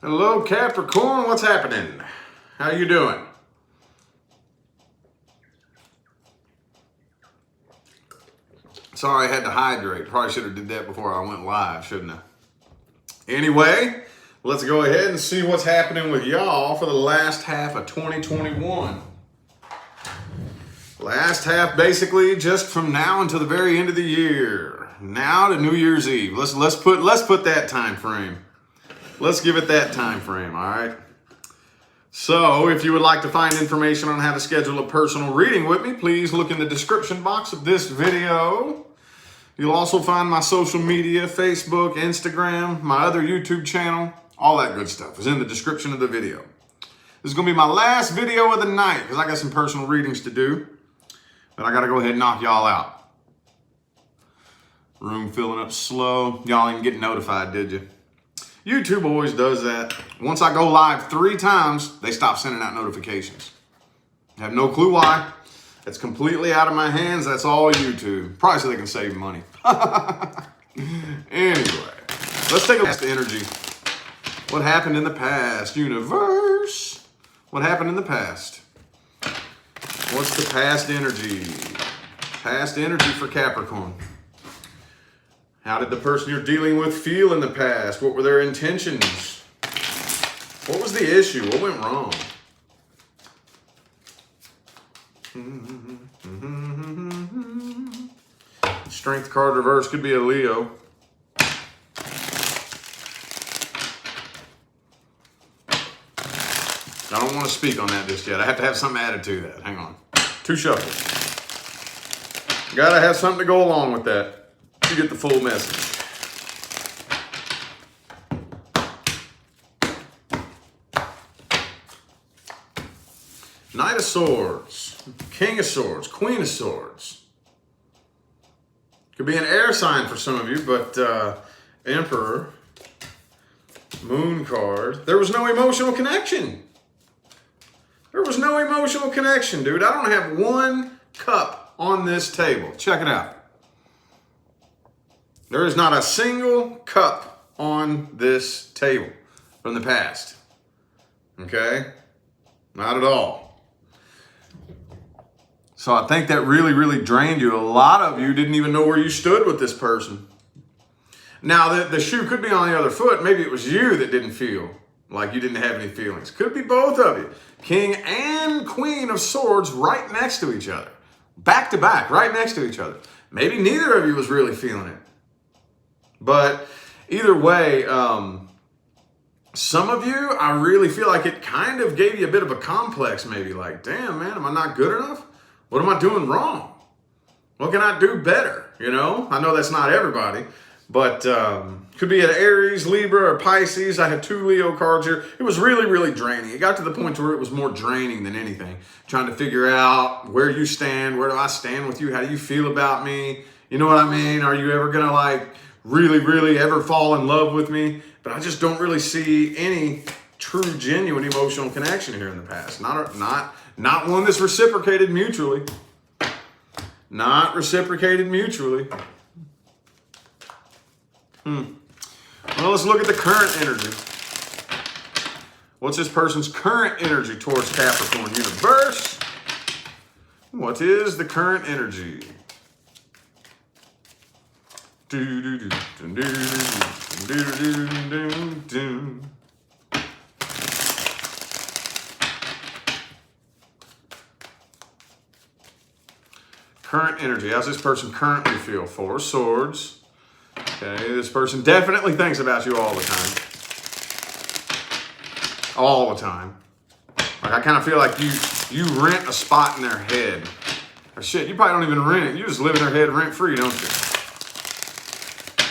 Hello, Capricorn. What's happening? How you doing? Sorry, I had to hydrate. Probably should have did that before I went live, shouldn't I? Anyway, let's go ahead and see what's happening with y'all for the last half of 2021. Last half, basically, just from now until the very end of the year. Now to New Year's Eve. Let's put that time frame. Let's give it that time frame, all right? So, if you would like to find information on how to schedule a personal reading with me, please look in the description box of this video. You'll also find my social media, Facebook, Instagram, my other YouTube channel. All that good stuff is in the description of the video. This is going to be my last video of the night because I got some personal readings to do. But I got to go ahead and knock y'all out. Room filling up slow. Y'all didn't get notified, did you? YouTube always does that. Once I go live 3 times, they stop sending out notifications. I have no clue why. It's completely out of my hands. That's all YouTube. Probably so they can save money. Anyway, let's take a look at the energy. What happened in the past, universe? What happened in the past? What's the past energy? Past energy for Capricorn. How did the person you're dealing with feel in the past? What were their intentions? What was the issue? What went wrong? Strength card reverse could be a Leo. I don't want to speak on that just yet. I have to have something added to that. Hang on. 2 shuffles. Gotta have something to go along with that. To get the full message. Knight of Swords, King of Swords, Queen of Swords. Could be an air sign for some of you, but Emperor, Moon card. There was no emotional connection. There was no emotional connection, dude. I don't have 1 cup on this table. Check it out. There is not a single cup on this table from the past. Okay? Not at all. So I think that really, really drained you. A lot of you didn't even know where you stood with this person. Now, the shoe could be on the other foot. Maybe it was you that didn't feel like you didn't have any feelings. Could be both of you. King and Queen of Swords right next to each other. Back to back, right next to each other. Maybe neither of you was really feeling it. But either way, some of you, I really feel like it kind of gave you a bit of a complex, maybe like, damn, man, am I not good enough? What am I doing wrong? What can I do better? You know, I know that's not everybody, but could be an Aries, Libra, or Pisces. I had 2 Leo cards here. It was really, really draining. It got to the point where it was more draining than anything. Trying to figure out where you stand. Where do I stand with you? How do you feel about me? You know what I mean? Are you ever going to like really, really ever fall in love with me? But I just don't really see any true, genuine emotional connection here in the past. Not one that's reciprocated mutually. Not reciprocated mutually. Well, let's look at the current energy. What's this person's current energy towards Capricorn universe? What is the current energy? Current energy. How's this person currently feel? 4 swords. Okay, this person definitely thinks about you all the time. All the time. Like I kind of feel like you rent a spot in their head. Or shit, you probably don't even rent it. You just live in their head rent free, don't you?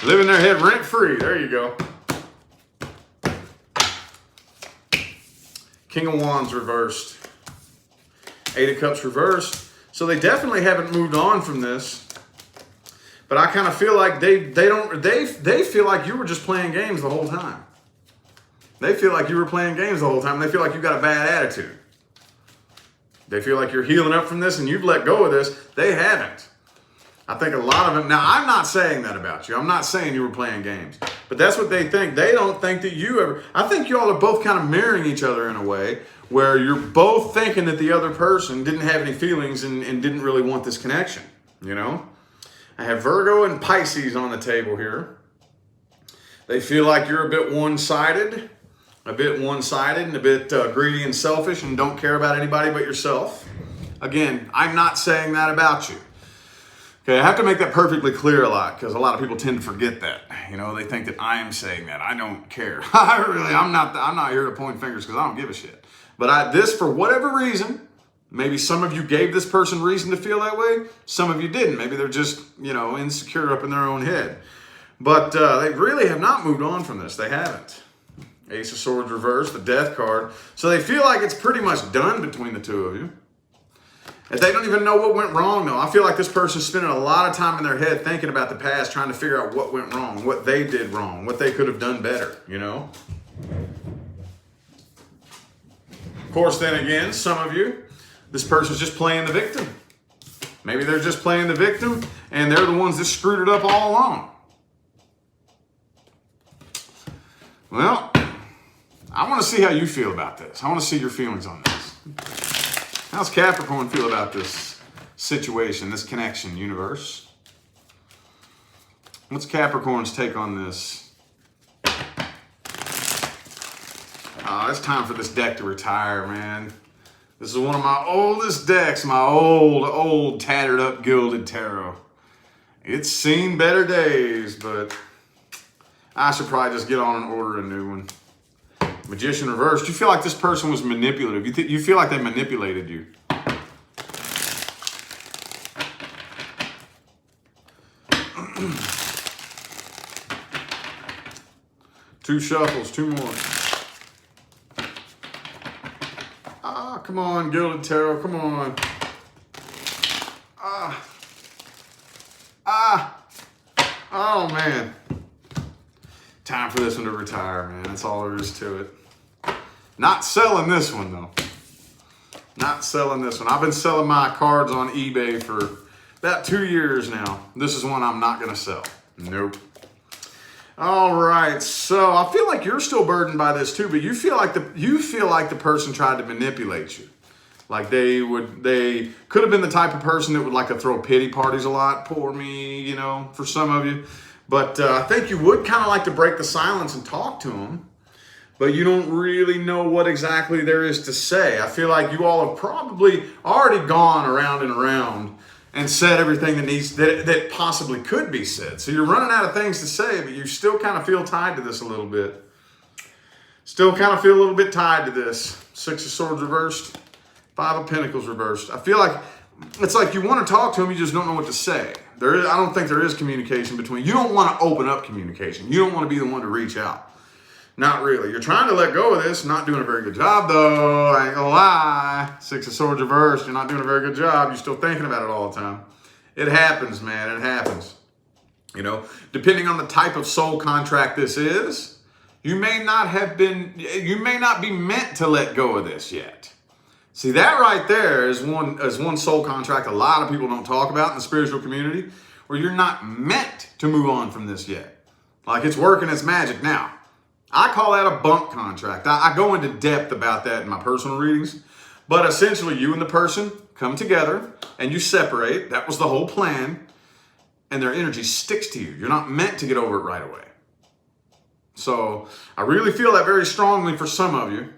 Live in their head rent free. There you go. King of Wands reversed. 8 of Cups reversed. So they definitely haven't moved on from this. But I kind of feel like they feel like you were just playing games the whole time. They feel like you were playing games the whole time. They feel like you got a bad attitude. They feel like you're healing up from this and you've let go of this. They haven't. I think a lot of them, now I'm not saying that about you. I'm not saying you were playing games, but that's what they think. They don't think that you ever, I think you all are both kind of mirroring each other in a way where you're both thinking that the other person didn't have any feelings and didn't really want this connection, you know? I have Virgo and Pisces on the table here. They feel like you're a bit one-sided and a bit greedy and selfish and don't care about anybody but yourself. Again, I'm not saying that about you. Okay, I have to make that perfectly clear a lot because a lot of people tend to forget that. You know, they think that I am saying that. I don't care. I'm not here to point fingers because I don't give a shit. But this, for whatever reason, maybe some of you gave this person reason to feel that way. Some of you didn't. Maybe they're just, you know, insecure up in their own head. But they really have not moved on from this. They haven't. Ace of Swords reversed, the Death card. So they feel like it's pretty much done between the two of you. And they don't even know what went wrong, though. I feel like this person's spending a lot of time in their head thinking about the past, trying to figure out what went wrong, what they did wrong, what they could have done better, you know? Of course, then again, some of you, this person's just playing the victim. Maybe they're just playing the victim, and they're the ones that screwed it up all along. Well, I want to see how you feel about this. I want to see your feelings on this. How's Capricorn feel about this situation, this connection, universe? What's Capricorn's take on this? It's time for this deck to retire, man. This is one of my oldest decks, my old, tattered up Gilded Tarot. It's seen better days, but I should probably just get on and order a new one. Magician reversed. You feel like this person was manipulative. You feel like they manipulated you. Two shuffles, two more. Come on, Gilded Tarot, come on. Oh, man. Time for this one to retire, man. That's all there is to it. Not selling this one, though. Not selling this one. I've been selling my cards on eBay for about 2 years now. This is one I'm not going to sell. Nope. All right, so I feel like you're still burdened by this too, but you feel like the person tried to manipulate you. Like they could have been the type of person that would like to throw pity parties a lot. Poor me, you know, for some of you. But I think you would kind of like to break the silence and talk to them, but you don't really know what exactly there is to say. I feel like you all have probably already gone around and around and said everything that possibly could be said. So you're running out of things to say, but you still kind of feel tied to this a little bit. Still kind of feel a little bit tied to this. Six of Swords reversed, Five of Pentacles reversed. I feel like it's like you want to talk to them, you just don't know what to say. I don't think there is communication between. You don't want to open up communication. You don't want to be the one to reach out. Not really. You're trying to let go of this. Not doing a very good job, though. I ain't gonna lie. Six of Swords reversed. You're not doing a very good job. You're still thinking about it all the time. It happens, man. It happens. You know, depending on the type of soul contract this is, you may not be meant to let go of this yet. See, that right there is one soul contract a lot of people don't talk about in the spiritual community, where you're not meant to move on from this yet. Like it's working its magic now. I call that a bunk contract. I go into depth about that in my personal readings. But essentially, you and the person come together and you separate. That was the whole plan. And their energy sticks to you. You're not meant to get over it right away. So I really feel that very strongly for some of you.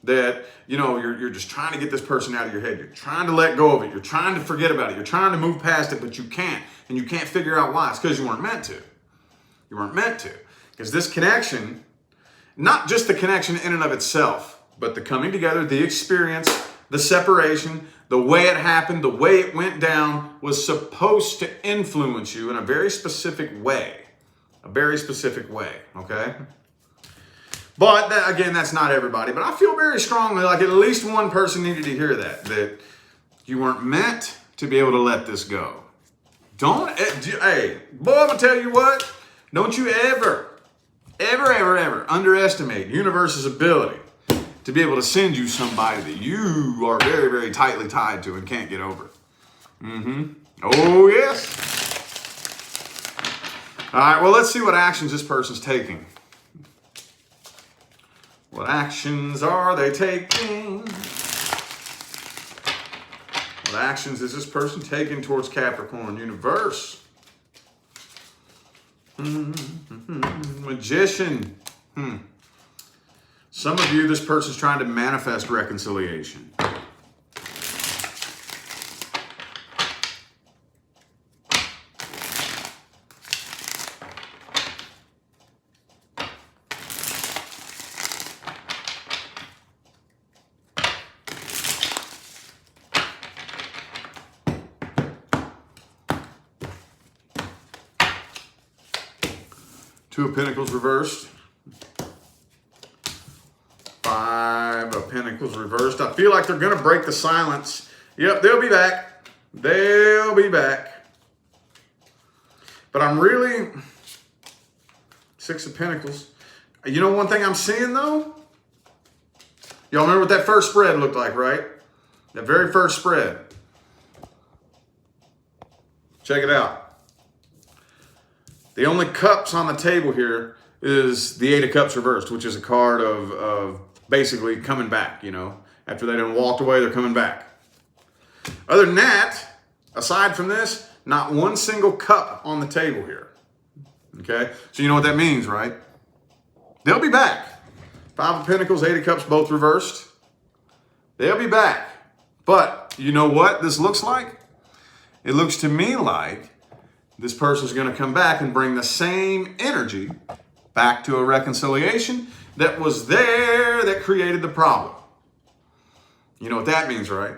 That, you know, you're just trying to get this person out of your head. You're trying to let go of it. You're trying to forget about it. You're trying to move past it, but you can't. And you can't figure out why. It's because you weren't meant to. You weren't meant to. Because this connection, not just the connection in and of itself, but the coming together, the experience, the separation, the way it happened, the way it went down was supposed to influence you in a very specific way. A very specific way, okay? But that, again, that's not everybody. But I feel very strongly like at least one person needed to hear that you weren't meant to be able to let this go. Hey, boy, I'm going to tell you what, don't you ever underestimate universe's ability to be able to send you somebody that you are very, very tightly tied to and can't get over. Oh, yes. All right, well, let's see what actions this person's taking. What actions are they taking? What actions is this person taking towards Capricorn? Universe. Magician. Some of you, this person's trying to manifest reconciliation. Two of Pentacles reversed. Five of Pentacles reversed. I feel like they're going to break the silence. Yep, they'll be back. They'll be back. But I'm really... Six of Pentacles. You know one thing I'm seeing, though? Y'all remember what that first spread looked like, right? That very first spread. Check it out. The only cups on the table here is the Eight of Cups reversed, which is a card of basically coming back, you know. After they done walked away, they're coming back. Other than that, aside from this, not one single cup on the table here. Okay? So you know what that means, right? They'll be back. Five of Pentacles, Eight of Cups, both reversed. They'll be back. But you know what this looks like? It looks to me like this person's going to come back and bring the same energy back to a reconciliation that was there that created the problem. You know what that means, right?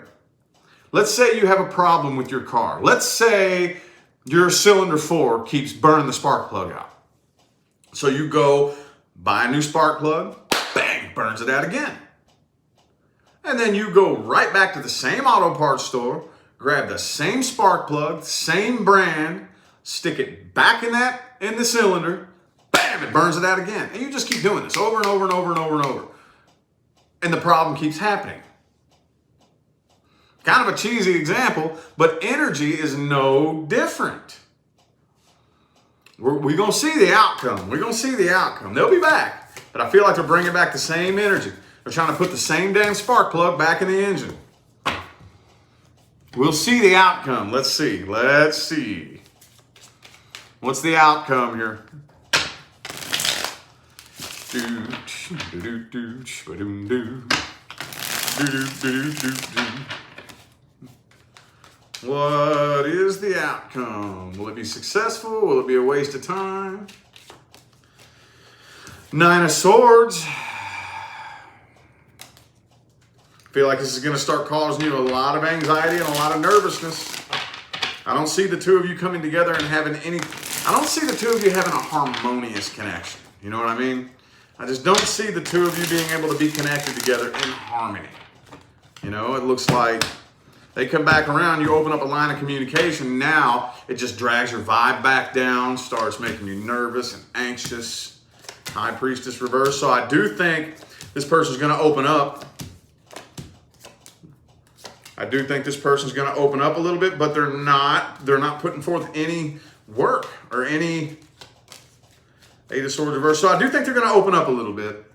Let's say you have a problem with your car. Let's say your cylinder 4 keeps burning the spark plug out. So you go buy a new spark plug, bang, burns it out again. And then you go right back to the same auto parts store, grab the same spark plug, same brand, stick it back in the cylinder, bam, it burns it out again. And you just keep doing this over and over and over and over and over. And the problem keeps happening. Kind of a cheesy example, but energy is no different. We're going to see the outcome. We're going to see the outcome. They'll be back, but I feel like they're bringing back the same energy. They're trying to put the same damn spark plug back in the engine. We'll see the outcome. Let's see. Let's see. What's the outcome here? What is the outcome? Will it be successful? Will it be a waste of time? Nine of Swords. I feel like this is going to start causing you a lot of anxiety and a lot of nervousness. I don't see the two of you coming together and having I don't see the two of you having a harmonious connection. You know what I mean? I just don't see the two of you being able to be connected together in harmony. You know, it looks like they come back around, you open up a line of communication, now it just drags your vibe back down, starts making you nervous and anxious. High Priestess reverse. So I do think this person's going to open up. I do think this person's going to open up a little bit, but they're not putting forth any work or any Eight of Swords reverse. So I do think they're going to open up a little bit.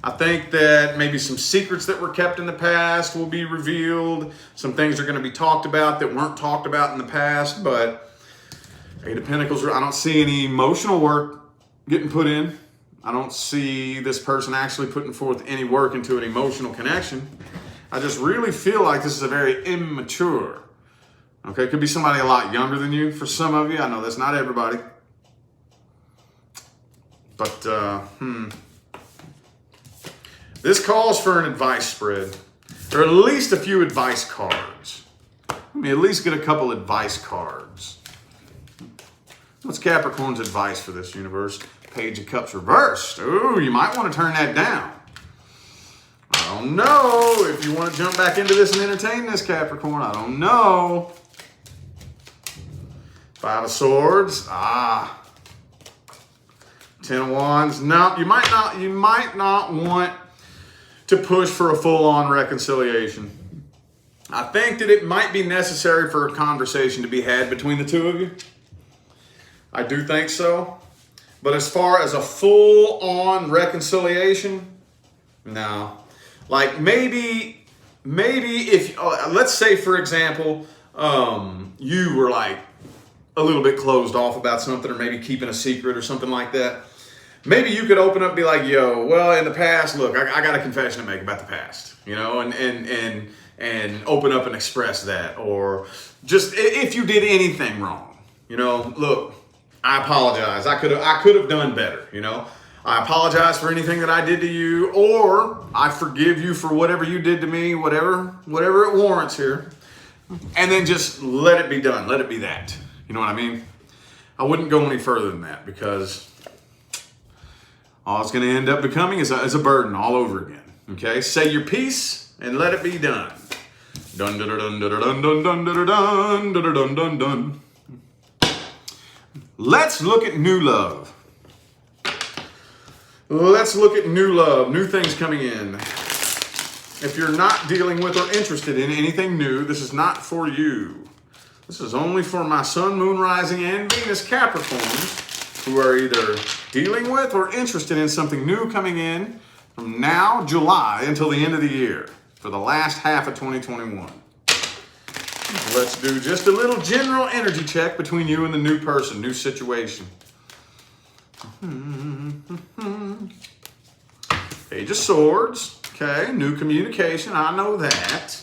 I think that maybe some secrets that were kept in the past will be revealed. Some things are going to be talked about that weren't talked about in the past, but Eight of Pentacles, I don't see any emotional work getting put in. I don't see this person actually putting forth any work into an emotional connection. I just really feel like this is a very immature. Okay, it could be somebody a lot younger than you for some of you. I know that's not everybody. But, this calls for an advice spread, or at least a few advice cards. Let me at least get a couple advice cards. What's Capricorn's advice for this universe? Page of Cups reversed. Ooh, you might want to turn that down. I don't know if you want to jump back into this and entertain this, Capricorn. I don't know. Five of Swords. Ten of Wands. No, you might not want to push for a full-on reconciliation. I think that it might be necessary for a conversation to be had between the two of you. I do think so. But as far as a full-on reconciliation, no. Like maybe if, let's say for example, you were like a little bit closed off about something, or maybe keeping a secret or something like that. Maybe you could open up and be like, yo, well, in the past, look, I got a confession to make about the past, you know, and open up and express that. Or just if you did anything wrong, you know, look, I apologize. I could have done better, you know. I apologize for anything that I did to you, or I forgive you for whatever you did to me, whatever it warrants here. And then just let it be done. Let it be that. You know what I mean? I wouldn't go any further than that, because all it's going to end up becoming is a burden all over again. Okay? Say your piece and let it be done. Dun dun dun dun dun dun dun dun dun dun dun dun dun. Let's look at new love. Let's look at new love, new things coming in. If you're not dealing with or interested in anything new, this is not for you. This is only for my Sun, Moon, Rising, and Venus Capricorns who are either dealing with or interested in something new coming in from now, July, until the end of the year, for the last half of 2021. Let's do just a little general energy check between you and the new person, new situation. Page of Swords. Okay, new communication. I know that.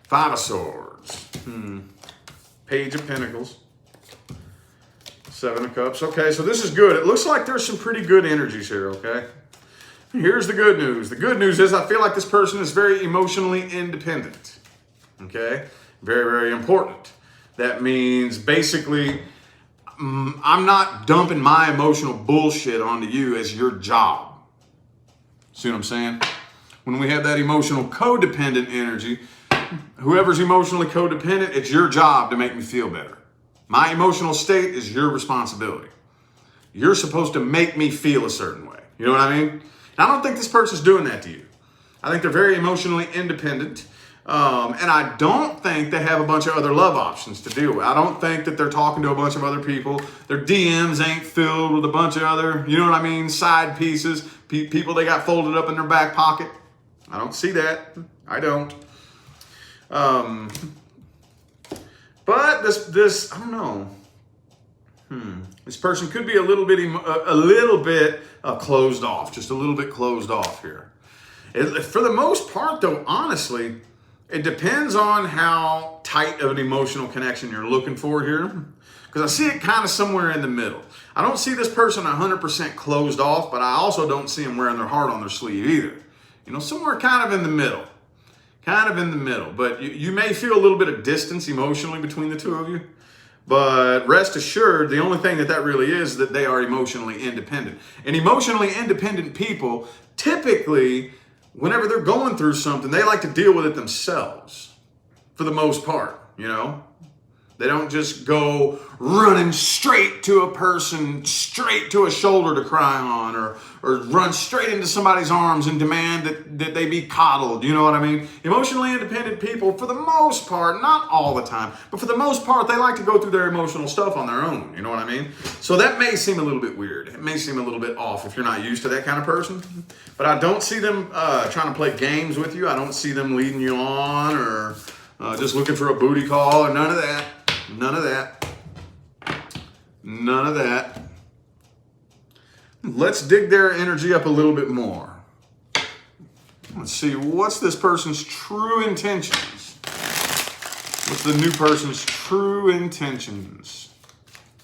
Five of Swords. Page of Pentacles. Seven of Cups. Okay, so this is good. It looks like there's some pretty good energies here, okay? Here's the good news. The good news is I feel like this person is very emotionally independent, okay? Very, very important. That means basically I'm not dumping my emotional bullshit onto you as your job. See what I'm saying? When we have that emotional codependent energy, whoever's emotionally codependent, it's your job to make me feel better. My emotional state is your responsibility. You're supposed to make me feel a certain way. You know what I mean? And I don't think this person's doing that to you. I think they're very emotionally independent. And I don't think they have a bunch of other love options to deal with. I don't think that they're talking to a bunch of other people. Their DMs ain't filled with a bunch of other, you know what I mean, side pieces, people they got folded up in their back pocket. I don't see that. I don't. But this I don't know. This person could be a little bit closed off, just a little bit closed off here. For the most part, though, honestly, it depends on how tight of an emotional connection you're looking for here. Because I see it kind of somewhere in the middle. I don't see this person 100% closed off, but I also don't see them wearing their heart on their sleeve either. You know, somewhere kind of in the middle. Kind of in the middle. But you may feel a little bit of distance emotionally between the two of you. But rest assured, the only thing that really is that they are emotionally independent. And emotionally independent people, typically, whenever they're going through something, they like to deal with it themselves. For the most part, you know. They don't just go running straight to a person, straight to a shoulder to cry on, or run straight into somebody's arms and demand that they be coddled. You know what I mean? Emotionally independent people, for the most part, not all the time, but for the most part, they like to go through their emotional stuff on their own. You know what I mean? So that may seem a little bit weird. It may seem a little bit off if you're not used to that kind of person. But I don't see them trying to play games with you. I don't see them leading you on or just looking for a booty call or none of that. None of that. None of that. Let's dig their energy up a little bit more. Let's see, what's this person's true intentions? What's the new person's true intentions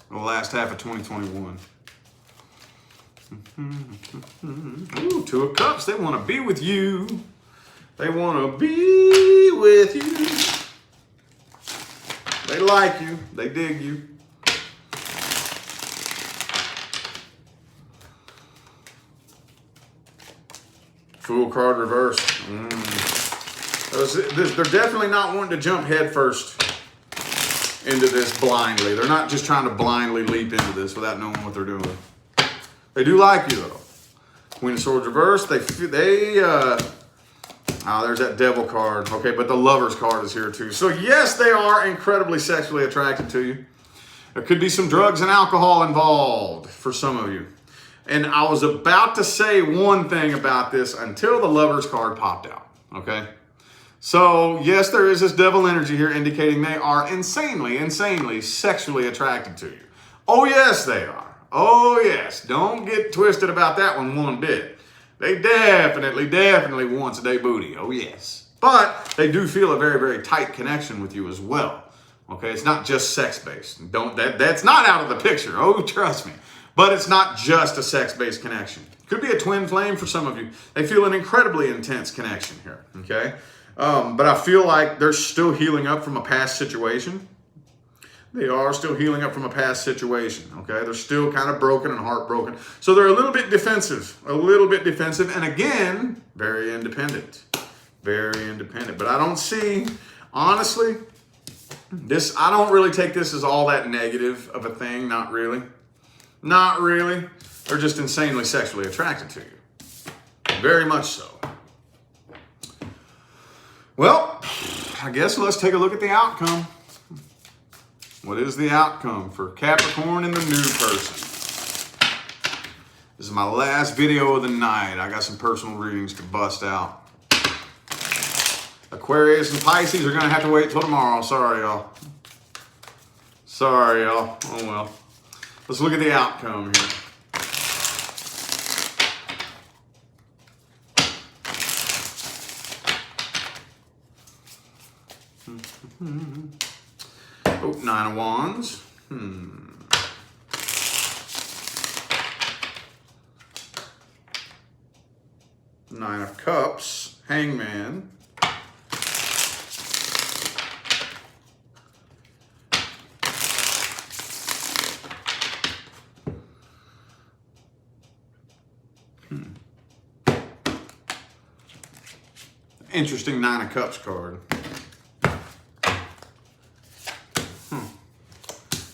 for the last half of 2021? Ooh, Two of Cups. They want to be with you. They want to be with you. They like you. They dig you. Fool card reversed. They're definitely not wanting to jump head first into this blindly. They're not just trying to blindly leap into this without knowing what they're doing. They do like you though. Queen of Swords reversed. There's that Devil card. Okay, but the Lovers card is here too. So yes, they are incredibly sexually attracted to you. There could be some drugs and alcohol involved for some of you. And I was about to say one thing about this until the Lovers card popped out. Okay. So yes, there is this devil energy here indicating they are insanely sexually attracted to you. Oh yes, they are. Oh yes, don't get twisted about that one bit. They definitely wants their booty. Oh yes. But they do feel a very tight connection with you as well. Okay, it's not just sex-based. That's not out of the picture. Oh, trust me. But it's not just a sex-based connection. Could be a twin flame for some of you. They feel an incredibly intense connection here. Okay, but I feel like they're still healing up from a past situation. They are still healing up from a past situation, okay? They're still kind of broken and heartbroken. So they're a little bit defensive, and again, very independent. But I don't see, honestly, I don't really take this as all that negative of a thing, not really. They're just insanely sexually attracted to you. Very much so. Well, I guess let's take a look at the outcome. What is the outcome for Capricorn and the new person? This is my last video of the night. I got some personal readings to bust out. Aquarius and Pisces are going to have to wait till tomorrow. Sorry, y'all. Oh, well. Let's look at the outcome here. Oh, 9 of Wands. Nine of Cups. Hangman. Interesting 9 of Cups card.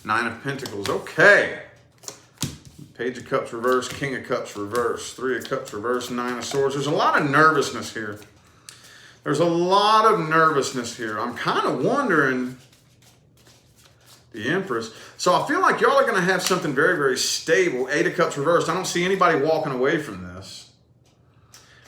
9 of Pentacles. Okay. Page of Cups reverse, King of Cups reverse, 3 of Cups reverse, 9 of Swords. There's a lot of nervousness here. I'm kind of wondering the Empress. So I feel like y'all are going to have something very stable. 8 of Cups reversed. I don't see anybody walking away from this.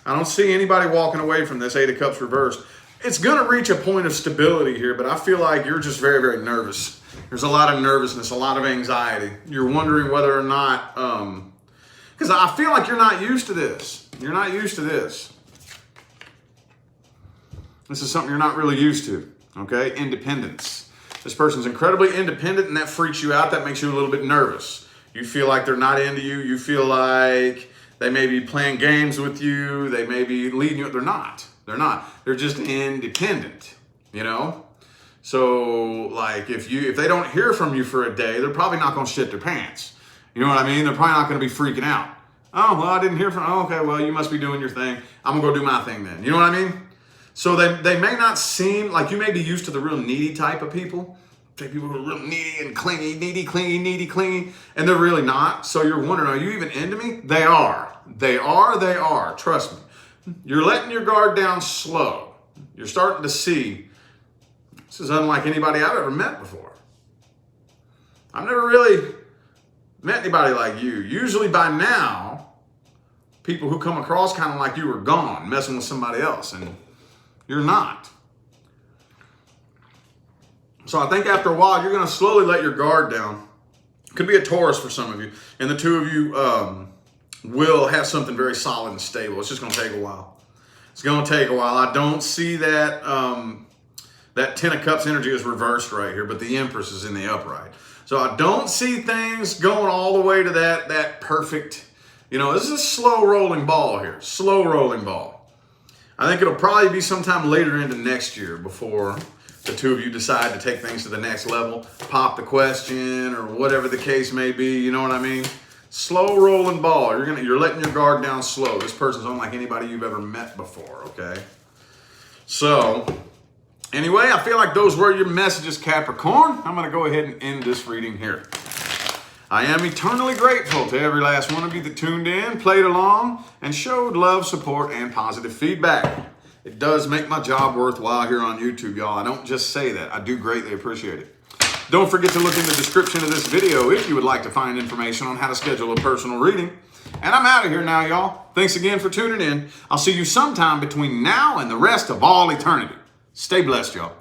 8 of Cups reversed. It's going to reach a point of stability here, but I feel like you're just very nervous. There's a lot of nervousness, a lot of anxiety. You're wondering whether or not, because I feel like you're not used to this. This is something you're not really used to, okay? Independence. This person's incredibly independent, and that freaks you out. That makes you a little bit nervous. You feel like they're not into you. You feel like they may be playing games with you. They may be leading you. They're not. They're just independent, you know? So, like, if they don't hear from you for a day, they're probably not going to shit their pants. You know what I mean? They're probably not going to be freaking out. Oh, well, I didn't hear from you. Oh, okay, well, you must be doing your thing. I'm going to go do my thing then. You know what I mean? So they may not seem, like you may be used to the real needy type of people. People who are real needy and clingy, needy, clingy, and they're really not. So you're wondering, are you even into me? They are. Trust me. You're letting your guard down slow. You're starting to see, this is unlike anybody I've ever met before. I've never really met anybody like you. Usually by now, people who come across kind of like you are gone, messing with somebody else, and you're not. So I think after a while, you're going to slowly let your guard down. Could be a Taurus for some of you, and the two of you will have something very solid and stable. It's just going to take a while. I don't see that that 10 of Cups energy is reversed right here, but the Empress is in the upright. So I don't see things going all the way to that perfect, this is a slow rolling ball here. I think it'll probably be sometime later into next year before the two of you decide to take things to the next level, pop the question or whatever the case may be, you know what I mean? Slow rolling ball. You're letting your guard down slow. This person's unlike anybody you've ever met before, okay? So Anyway, I feel like those were your messages, Capricorn. I'm going to go ahead and end this reading here. I am eternally grateful to every last one of you that tuned in, played along, and showed love, support, and positive feedback. It does make my job worthwhile here on YouTube, y'all. I don't just say that. I do greatly appreciate it. Don't forget to look in the description of this video if you would like to find information on how to schedule a personal reading. And I'm out of here now, y'all. Thanks again for tuning in. I'll see you sometime between now and the rest of all eternity. Stay blessed, y'all.